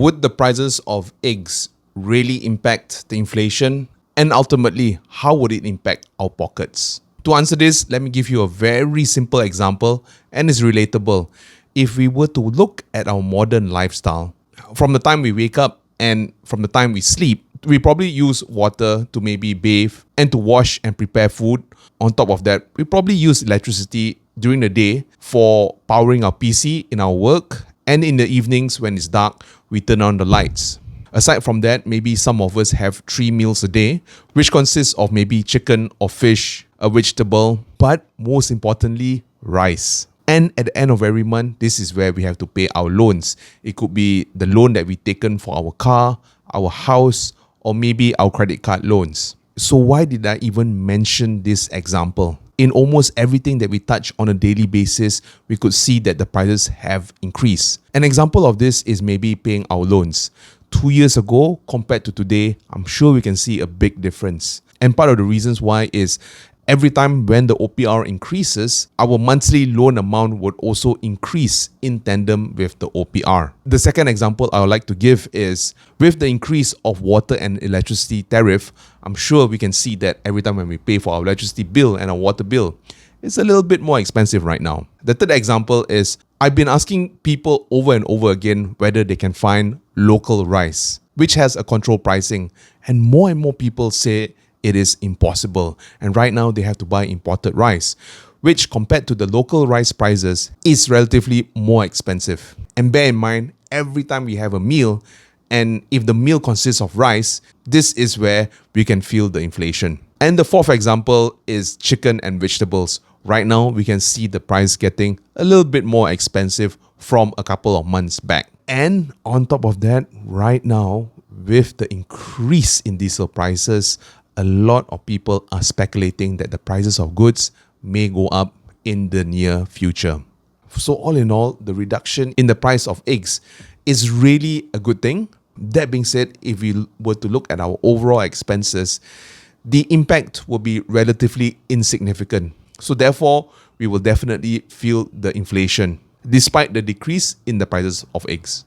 would the prices of eggs really impact the inflation? And ultimately, how would it impact our pockets? To answer this, let me give you a very simple example, and it's relatable. If we were to look at our modern lifestyle, from the time we wake up and from the time we sleep, we probably use water to maybe bathe and to wash and prepare food. On top of that, we probably use electricity during the day for powering our PC in our work, and in the evenings when it's dark, we turn on the lights. Aside from that, maybe some of us have 3 meals a day, which consists of maybe chicken or fish, a vegetable, but most importantly, rice. And at the end of every month, this is where we have to pay our loans. It could be the loan that we've taken for our car, our house, or maybe our credit card loans. So why did I even mention this example? In almost everything that we touch on a daily basis, we could see that the prices have increased. An example of this is maybe paying our loans. 2 years ago compared to today, I'm sure we can see a big difference. And part of the reasons why is every time when the OPR increases, our monthly loan amount would also increase in tandem with the OPR. The second example I would like to give is with the increase of water and electricity tariff, I'm sure we can see that every time when we pay for our electricity bill and our water bill, it's a little bit more expensive right now. The third example is I've been asking people over and over again whether they can find local rice, which has a controlled pricing. And more people say it is impossible. And right now they have to buy imported rice, which compared to the local rice prices is relatively more expensive. And bear in mind, every time we have a meal, and if the meal consists of rice, this is where we can feel the inflation. And the fourth example is chicken and vegetables. Right now, we can see the price getting a little bit more expensive from a couple of months back. And on top of that, right now, with the increase in diesel prices, a lot of people are speculating that the prices of goods may go up in the near future. So all in all, the reduction in the price of eggs is really a good thing. That being said, if we were to look at our overall expenses, the impact will be relatively insignificant. So therefore, we will definitely feel the inflation despite the decrease in the prices of eggs.